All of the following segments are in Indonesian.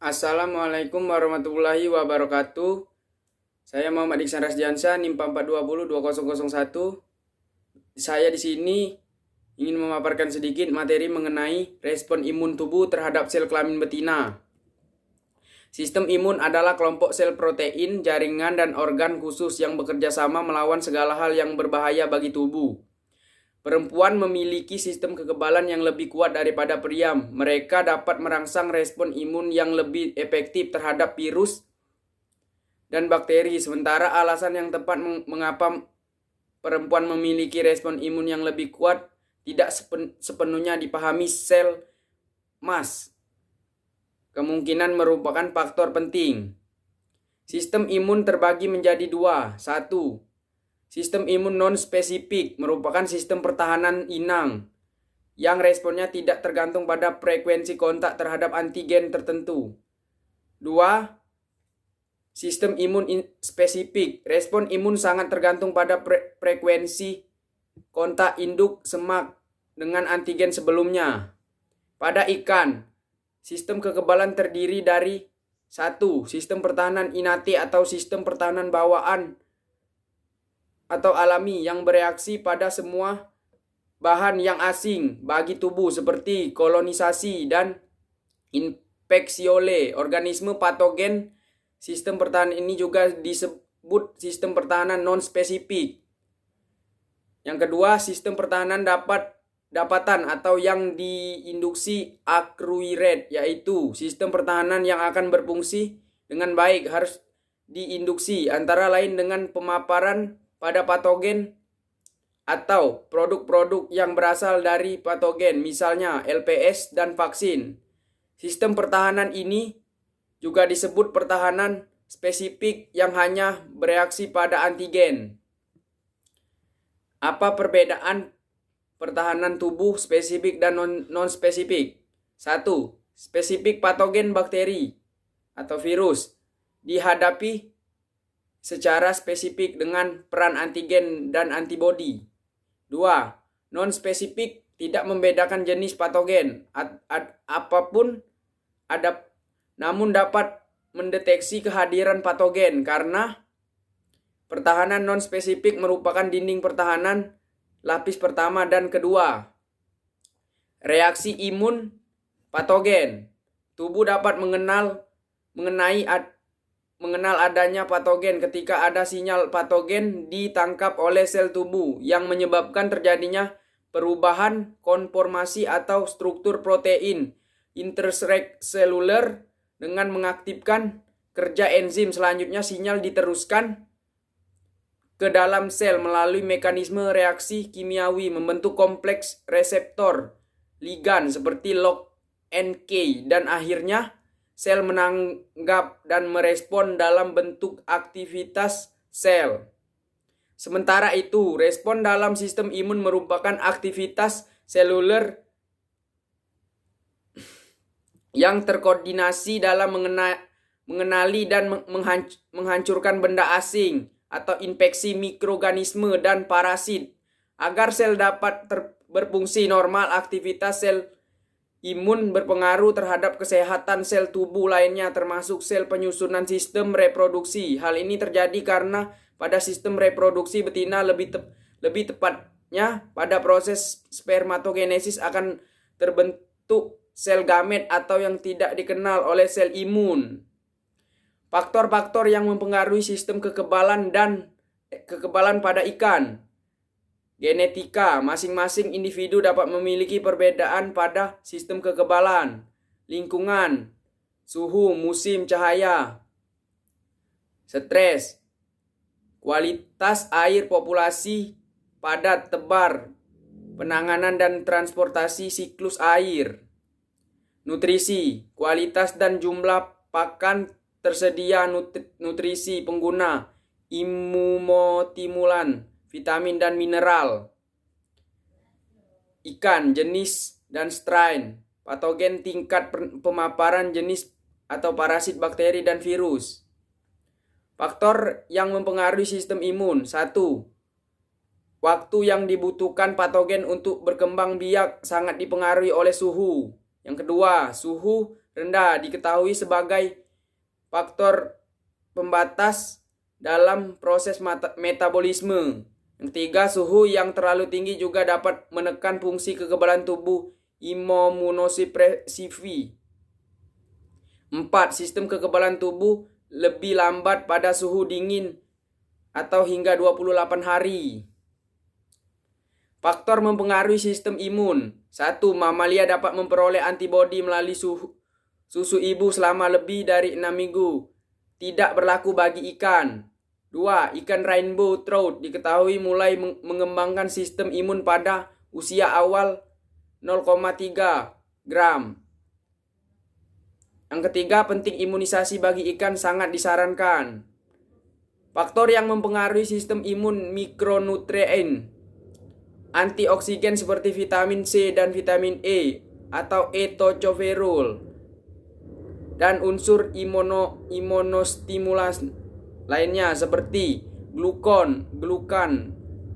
Assalamualaikum warahmatullahi wabarakatuh. Saya Muhammad Iksan Rasdiansyah, NIM 4202001. Saya di sini ingin memaparkan sedikit materi mengenai respon imun tubuh terhadap sel kelamin betina. Sistem imun adalah kelompok sel protein, jaringan, dan organ khusus yang bekerja sama melawan segala hal yang berbahaya bagi tubuh. Perempuan memiliki sistem kekebalan yang lebih kuat daripada pria. Mereka dapat merangsang respon imun yang lebih efektif terhadap virus dan bakteri. Sementara alasan yang tepat mengapa perempuan memiliki respon imun yang lebih kuat tidak sepenuhnya dipahami. Sel emas kemungkinan merupakan faktor penting. Sistem imun terbagi menjadi dua. Satu, sistem imun non-spesifik merupakan sistem pertahanan inang yang responnya tidak tergantung pada frekuensi kontak terhadap antigen tertentu. Dua, sistem imun spesifik. Respon imun sangat tergantung pada frekuensi kontak induk semak dengan antigen sebelumnya. Pada ikan, sistem kekebalan terdiri dari satu, sistem pertahanan inati atau sistem pertahanan bawaan atau alami yang bereaksi pada semua bahan yang asing bagi tubuh seperti kolonisasi dan infeksi oleh organisme patogen. Sistem pertahanan ini juga disebut sistem pertahanan non-spesifik. Yang kedua, sistem pertahanan dapatan atau yang diinduksi accrued, yaitu sistem pertahanan yang akan berfungsi dengan baik harus diinduksi antara lain dengan pemaparan pada patogen atau produk-produk yang berasal dari patogen, misalnya LPS dan vaksin. Sistem pertahanan ini juga disebut pertahanan spesifik yang hanya bereaksi pada antigen. Apa perbedaan pertahanan tubuh spesifik dan non-spesifik? Satu, spesifik patogen bakteri atau virus dihadapi secara spesifik dengan peran antigen dan antibodi. Dua, non-spesifik tidak membedakan jenis patogen apapun namun dapat mendeteksi kehadiran patogen karena pertahanan non-spesifik merupakan dinding pertahanan lapis pertama dan kedua. Reaksi imun patogen. Tubuh dapat mengenal adanya patogen ketika ada sinyal patogen ditangkap oleh sel tubuh yang menyebabkan terjadinya perubahan konformasi atau struktur protein intraseluler dengan mengaktifkan kerja enzim. Selanjutnya sinyal diteruskan ke dalam sel melalui mekanisme reaksi kimiawi membentuk kompleks reseptor ligan seperti LOX and K, dan akhirnya sel menanggap dan merespon dalam bentuk aktivitas sel. Sementara itu, respon dalam sistem imun merupakan aktivitas seluler yang terkoordinasi dalam mengenali dan menghancurkan benda asing atau infeksi mikroorganisme dan parasit. Agar sel dapat berfungsi normal, aktivitas sel imun berpengaruh terhadap kesehatan sel tubuh lainnya termasuk sel penyusunan sistem reproduksi. Hal ini terjadi karena pada sistem reproduksi betina lebih tepatnya pada proses spermatogenesis akan terbentuk sel gamet atau yang tidak dikenal oleh sel imun. Faktor-faktor yang mempengaruhi sistem kekebalan pada ikan. Genetika, masing-masing individu dapat memiliki perbedaan pada sistem kekebalan. Lingkungan, suhu, musim cahaya, stres, kualitas air, populasi padat, tebar, penanganan dan transportasi siklus air. Nutrisi, kualitas dan jumlah pakan tersedia, nutrisi pengguna, imunostimulan, vitamin dan mineral. Ikan, jenis dan strain, patogen, tingkat pemaparan jenis atau parasit bakteri dan virus. Faktor yang mempengaruhi sistem imun. Satu, waktu yang dibutuhkan patogen untuk berkembang biak sangat dipengaruhi oleh suhu. Yang kedua, suhu rendah diketahui sebagai faktor pembatas dalam proses metabolisme. Yang ketiga, suhu yang terlalu tinggi juga dapat menekan fungsi kekebalan tubuh imunosupresifi. 4. Sistem kekebalan tubuh lebih lambat pada suhu dingin atau hingga 28 hari. Faktor mempengaruhi sistem imun. 1. Mamalia dapat memperoleh antibodi melalui susu ibu selama lebih dari 6 minggu. Tidak berlaku bagi ikan. 2. Ikan rainbow trout diketahui mulai mengembangkan sistem imun pada usia awal 0,3 gram. Yang ketiga, penting imunisasi bagi ikan sangat disarankan. Faktor yang mempengaruhi sistem imun: mikronutrien, antioksigen seperti vitamin C dan vitamin E atau tocopherol, dan unsur imunostimulan lainnya seperti glukan,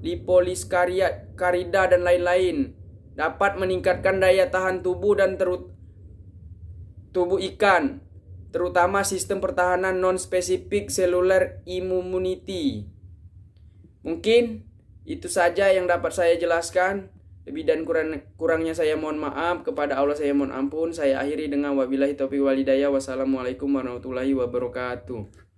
lipoliskarida dan lain-lain dapat meningkatkan daya tahan tubuh dan tubuh ikan, terutama sistem pertahanan non-spesifik cellular immunity. Mungkin itu saja yang dapat saya jelaskan. Lebih dan kurangnya saya mohon maaf. Kepada Allah saya mohon ampun. Saya akhiri dengan wabillahi taufiq wal hidayah. Wassalamualaikum warahmatullahi wabarakatuh.